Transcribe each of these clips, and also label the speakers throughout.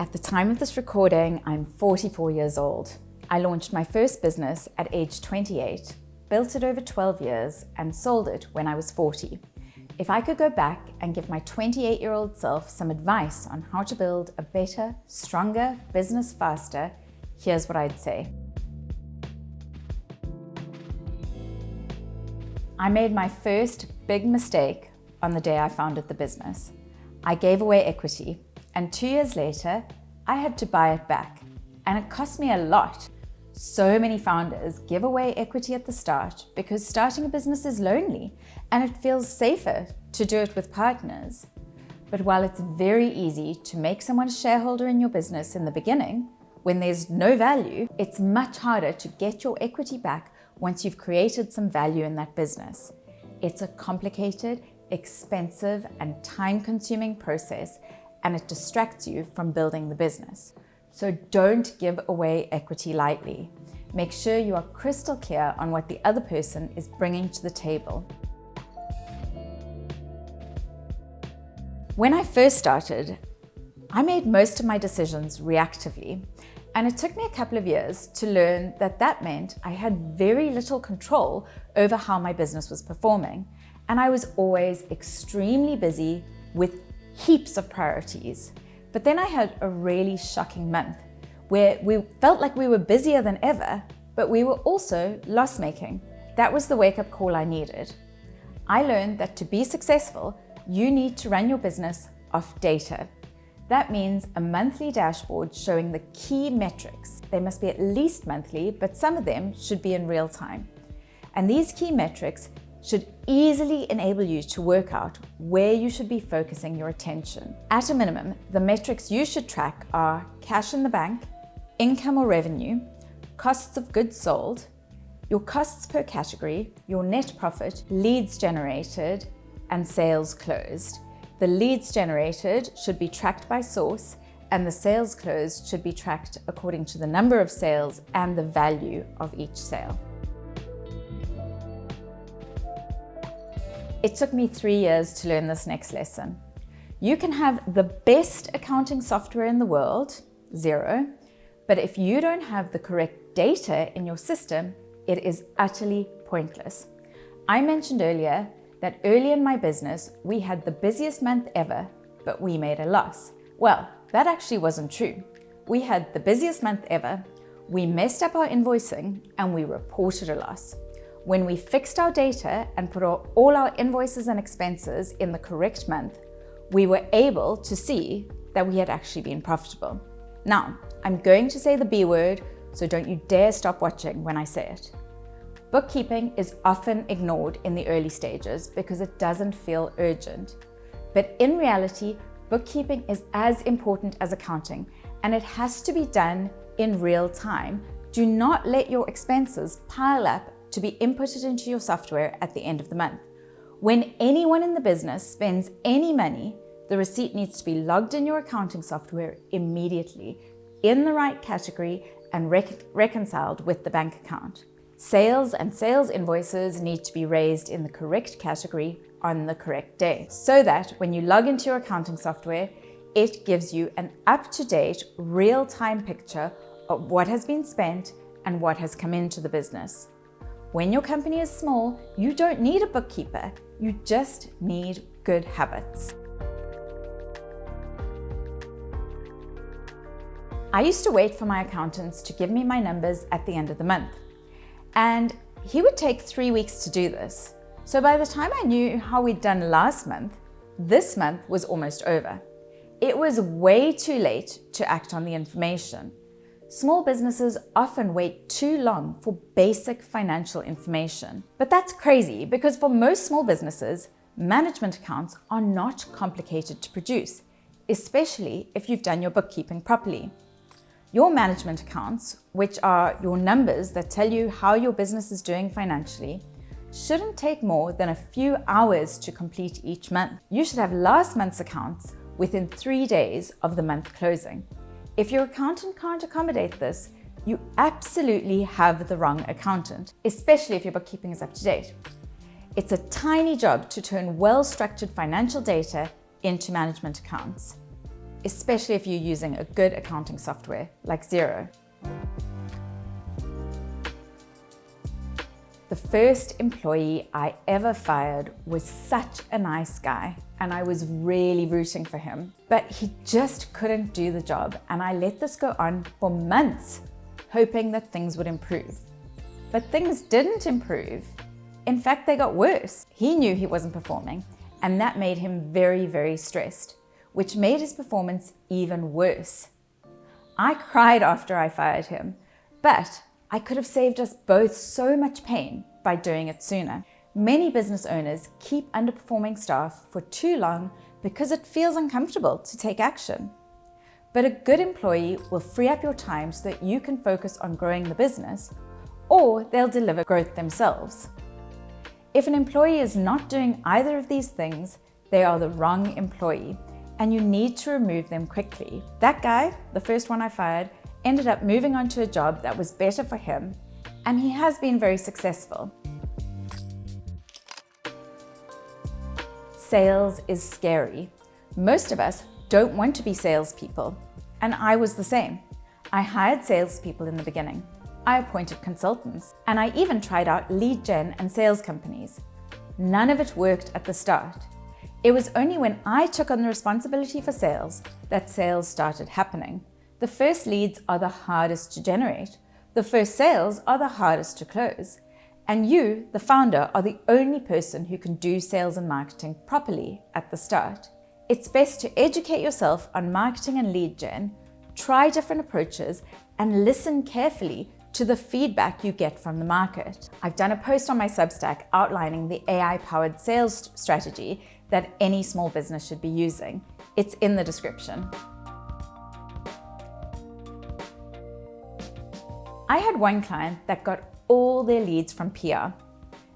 Speaker 1: At the time of this recording, I'm 44 years old. I launched my first business at age 28, built it over 12 years, and sold it when I was 40. If I could go back and give my 28-year-old self some advice on how to build a better, stronger business faster, here's what I'd say. I made my first big mistake on the day I founded the business. I gave away equity, and 2 years later, I had to buy it back, and it cost me a lot. So many founders give away equity at the start because starting a business is lonely and it feels safer to do it with partners. But while it's very easy to make someone a shareholder in your business in the beginning, when there's no value, it's much harder to get your equity back once you've created some value in that business. It's a complicated, expensive, and time-consuming process, and it distracts you from building the business. So don't give away equity lightly. Make sure you are crystal clear on what the other person is bringing to the table. When I first started, I made most of my decisions reactively, and it took me a couple of years to learn that that meant I had very little control over how my business was performing, and I was always extremely busy with heaps of priorities. But then I had a really shocking month where we felt like we were busier than ever, but we were also loss-making. That was the wake-up call I needed. I learned that to be successful, you need to run your business off data. That means a monthly dashboard showing the key metrics. They must be at least monthly, but some of them should be in real time. And these key metrics should easily enable you to work out where you should be focusing your attention. At a minimum, the metrics you should track are cash in the bank, income or revenue, costs of goods sold, your costs per category, your net profit, leads generated, and sales closed. The leads generated should be tracked by source, and the sales closed should be tracked according to the number of sales and the value of each sale. It took me 3 years to learn this next lesson. You can have the best accounting software in the world, Xero, but if you don't have the correct data in your system, it is utterly pointless. I mentioned earlier that early in my business, we had the busiest month ever, but we made a loss. Well, that actually wasn't true. We had the busiest month ever, we messed up our invoicing, and we reported a loss. When we fixed our data and put all our invoices and expenses in the correct month, we were able to see that we had actually been profitable. Now, I'm going to say the B word, so don't you dare stop watching when I say it. Bookkeeping is often ignored in the early stages because it doesn't feel urgent. But in reality, bookkeeping is as important as accounting, and it has to be done in real time. Do not let your expenses pile up to be inputted into your software at the end of the month. When anyone in the business spends any money, the receipt needs to be logged in your accounting software immediately, in the right category, and reconciled with the bank account. Sales and sales invoices need to be raised in the correct category on the correct day, so that when you log into your accounting software, it gives you an up-to-date, real-time picture of what has been spent and what has come into the business. When your company is small, you don't need a bookkeeper. You just need good habits. I used to wait for my accountants to give me my numbers at the end of the month. And he would take 3 weeks to do this. So by the time I knew how we'd done last month, this month was almost over. It was way too late to act on the information. Small businesses often wait too long for basic financial information. But that's crazy because for most small businesses, management accounts are not complicated to produce, especially if you've done your bookkeeping properly. Your management accounts, which are your numbers that tell you how your business is doing financially, shouldn't take more than a few hours to complete each month. You should have last month's accounts within 3 days of the month closing. If your accountant can't accommodate this, you absolutely have the wrong accountant, especially if your bookkeeping is up to date. It's a tiny job to turn well-structured financial data into management accounts. especially if you're using a good accounting software like Xero. The first employee I ever fired was such a nice guy, and I was really rooting for him, but he just couldn't do the job, and I let this go on for months, hoping that things would improve. But things didn't improve. In fact, they got worse. He knew he wasn't performing, and that made him very, very stressed, which made his performance even worse. I cried after I fired him, but I could have saved us both so much pain by doing it sooner. Many business owners keep underperforming staff for too long because it feels uncomfortable to take action. But a good employee will free up your time so that you can focus on growing the business, or they'll deliver growth themselves. If an employee is not doing either of these things, they are the wrong employee, and you need to remove them quickly. That guy, the first one I fired, ended up moving on to a job that was better for him, and he has been very successful. Sales is scary. Most of us don't want to be salespeople, and I was the same. I hired salespeople in the beginning. I appointed consultants, and I even tried out lead gen and sales companies. None of it worked at the start. It was only when I took on the responsibility for sales that sales started happening. The first leads are the hardest to generate. The first sales are the hardest to close. And you, the founder, are the only person who can do sales and marketing properly at the start. It's best to educate yourself on marketing and lead gen, try different approaches, and listen carefully to the feedback you get from the market. I've done a post on my Substack outlining the AI-powered sales strategy that any small business should be using. It's in the description. I had one client that got all their leads from PR.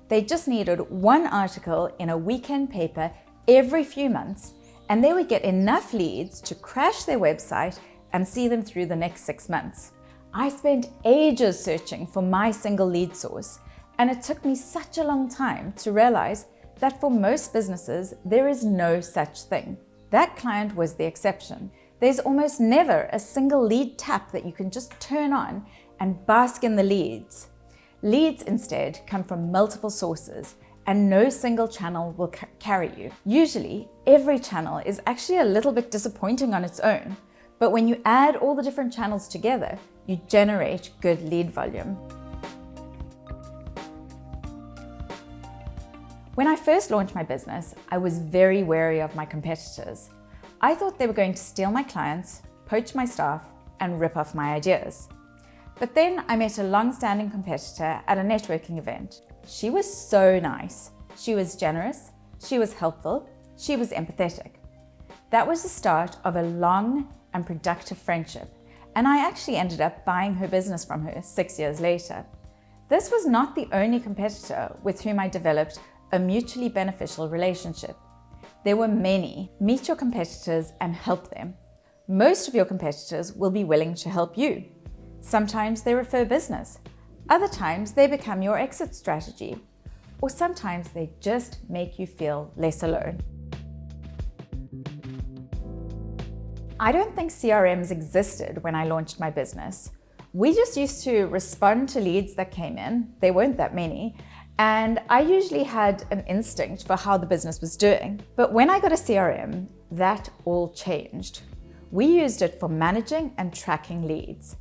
Speaker 1: They just needed one article in a weekend paper every few months, and they would get enough leads to crash their website and see them through the next 6 months. I spent ages searching for my single lead source, and it took me such a long time to realize that for most businesses, there is no such thing. That client was the exception. There's almost never a single lead tap that you can just turn on and bask in the leads. Leads instead come from multiple sources, and no single channel will carry you. Usually, every channel is actually a little bit disappointing on its own, but when you add all the different channels together, you generate good lead volume. When I first launched my business, I was very wary of my competitors. I thought they were going to steal my clients, poach my staff, and rip off my ideas. But then I met a long-standing competitor at a networking event. She was so nice. She was generous, she was helpful, she was empathetic. That was the start of a long and productive friendship, and I actually ended up buying her business from her 6 years later. This was not the only competitor with whom I developed a mutually beneficial relationship. There were many. Meet your competitors and help them. Most of your competitors will be willing to help you. Sometimes they refer business. Other times they become your exit strategy. Or sometimes they just make you feel less alone. I don't think CRMs existed when I launched my business. We just used to respond to leads that came in. There weren't that many. And I usually had an instinct for how the business was doing. But when I got a CRM, that all changed. We used it for managing and tracking leads.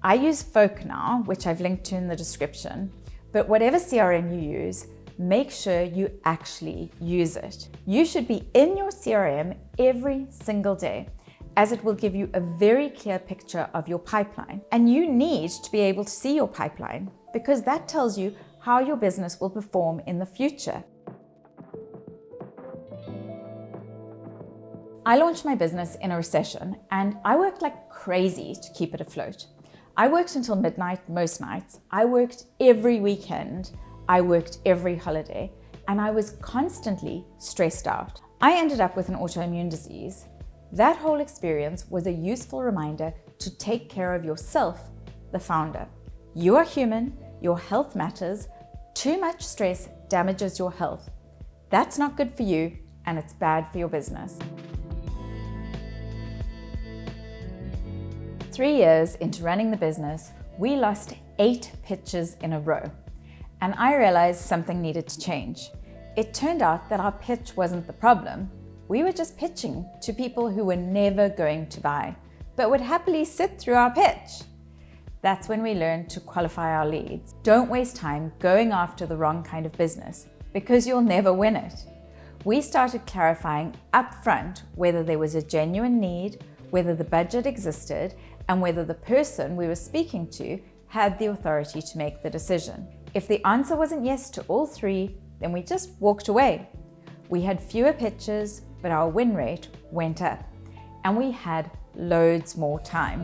Speaker 1: I use Folk now, which I've linked to in the description, but whatever CRM you use, make sure you actually use it. You should be in your CRM every single day, as it will give you a very clear picture of your pipeline. And you need to be able to see your pipeline, because that tells you how your business will perform in the future. I launched my business in a recession, and I worked like crazy to keep it afloat. I worked until midnight most nights. I worked every weekend. I worked every holiday, and I was constantly stressed out. I ended up with an autoimmune disease. That whole experience was a useful reminder to take care of yourself, the founder. You are human, your health matters. Too much stress damages your health. That's not good for you, and it's bad for your business. 3 years into running the business, we lost 8 pitches in a row. And I realized something needed to change. It turned out that our pitch wasn't the problem. We were just pitching to people who were never going to buy, but would happily sit through our pitch. That's when we learned to qualify our leads. Don't waste time going after the wrong kind of business, because you'll never win it. We started clarifying upfront whether there was a genuine need, whether the budget existed, and whether the person we were speaking to had the authority to make the decision. If the answer wasn't yes to all 3, then we just walked away. We had fewer pitches, but our win rate went up, and we had loads more time.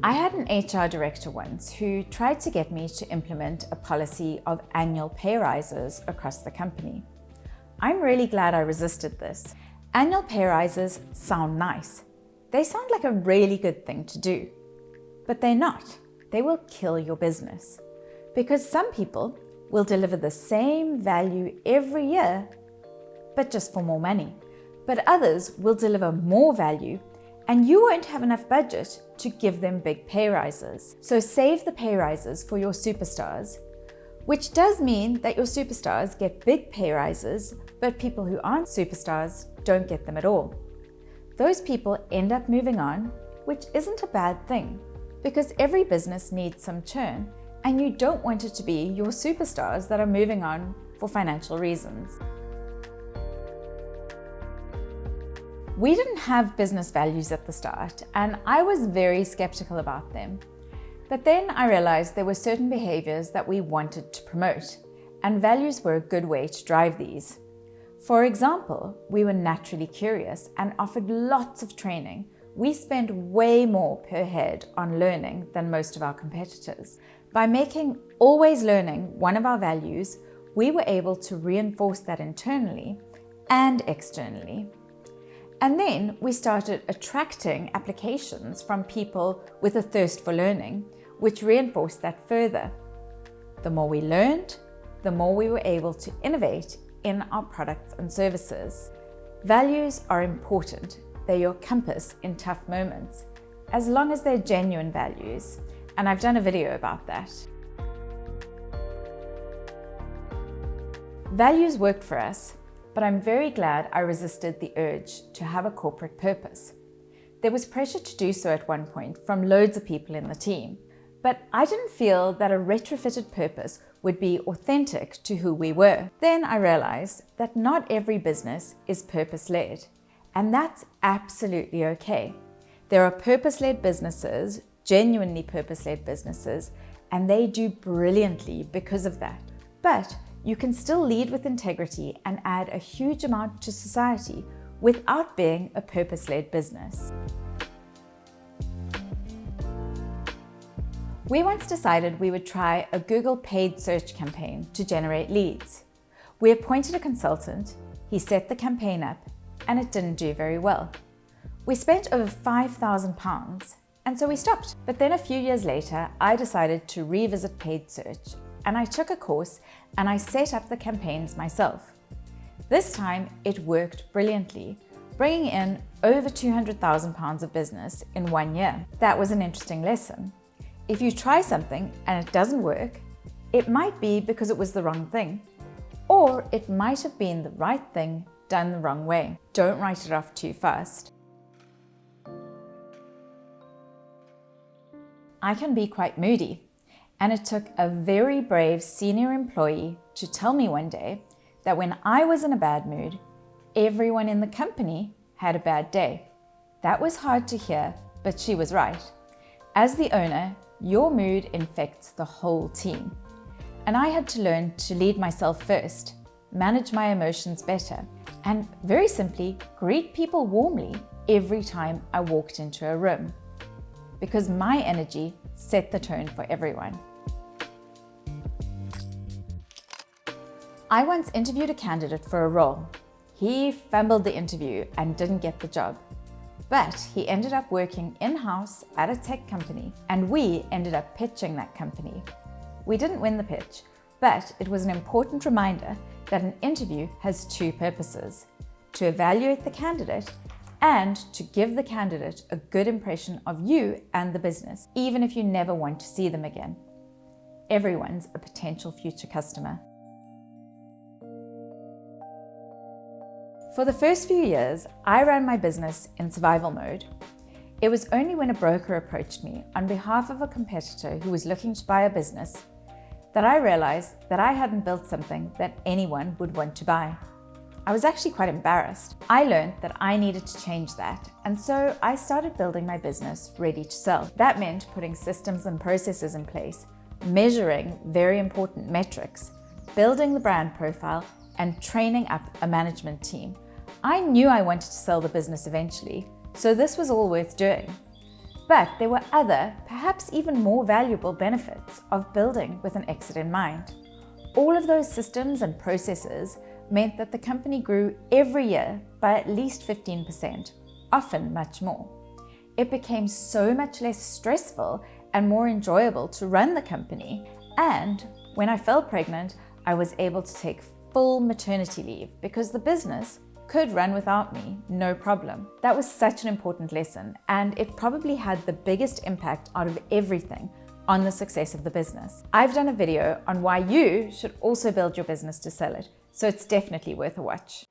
Speaker 1: I had an HR director once who tried to get me to implement a policy of annual pay rises across the company. I'm really glad I resisted this. Annual pay rises sound nice. They sound like a really good thing to do, but they're not. They will kill your business because some people will deliver the same value every year, but just for more money. But others will deliver more value and you won't have enough budget to give them big pay rises. So save the pay rises for your superstars, which does mean that your superstars get big pay rises, but people who aren't superstars don't get them at all. Those people end up moving on, which isn't a bad thing, because every business needs some churn, and you don't want it to be your superstars that are moving on for financial reasons. We didn't have business values at the start, and I was very skeptical about them. But then I realized there were certain behaviors that we wanted to promote, and values were a good way to drive these. For example, we were naturally curious and offered lots of training. We spent way more per head on learning than most of our competitors. By making always learning one of our values, we were able to reinforce that internally and externally. And then we started attracting applications from people with a thirst for learning, which reinforced that further. The more we learned, the more we were able to innovate in our products and services. Values are important. They're your compass in tough moments, as long as they're genuine values. And I've done a video about that. Values worked for us, but I'm very glad I resisted the urge to have a corporate purpose. There was pressure to do so at one point from loads of people in the team, but I didn't feel that a retrofitted purpose would be authentic to who we were. Then I realized that not every business is purpose-led, and that's absolutely okay. There are purpose-led businesses, genuinely purpose-led businesses, and they do brilliantly because of that. But you can still lead with integrity and add a huge amount to society without being a purpose-led business. We once decided we would try a Google paid search campaign to generate leads. We appointed a consultant, he set the campaign up, and it didn't do very well. We spent over £5,000, and so we stopped. But then a few years later, I decided to revisit paid search, and I took a course and I set up the campaigns myself. This time it worked brilliantly, bringing in over £200,000 of business in 1 year. That was an interesting lesson. If you try something and it doesn't work, it might be because it was the wrong thing, or it might have been the right thing done the wrong way. Don't write it off too fast. I can be quite moody, and it took a very brave senior employee to tell me one day that when I was in a bad mood, everyone in the company had a bad day. That was hard to hear, but she was right. As the owner, your mood infects the whole team. And I had to learn to lead myself first, manage my emotions better, and very simply greet people warmly every time I walked into a room, because my energy set the tone for everyone. I once interviewed a candidate for a role. He fumbled the interview and didn't get the job. But he ended up working in-house at a tech company, and we ended up pitching that company. We didn't win the pitch, but it was an important reminder that an interview has two purposes: to evaluate the candidate and to give the candidate a good impression of you and the business, even if you never want to see them again. Everyone's a potential future customer. For the first few years, I ran my business in survival mode. It was only when a broker approached me on behalf of a competitor who was looking to buy a business that I realized that I hadn't built something that anyone would want to buy. I was actually quite embarrassed. I learned that I needed to change that, and so I started building my business ready to sell. That meant putting systems and processes in place, measuring very important metrics, building the brand profile, and training up a management team. I knew I wanted to sell the business eventually, so this was all worth doing. But there were other, perhaps even more valuable benefits of building with an exit in mind. All of those systems and processes meant that the company grew every year by at least 15%, often much more. It became so much less stressful and more enjoyable to run the company, and when I fell pregnant, I was able to take full maternity leave because the business could run without me, no problem. That was such an important lesson, and it probably had the biggest impact out of everything on the success of the business. I've done a video on why you should also build your business to sell it, so it's definitely worth a watch.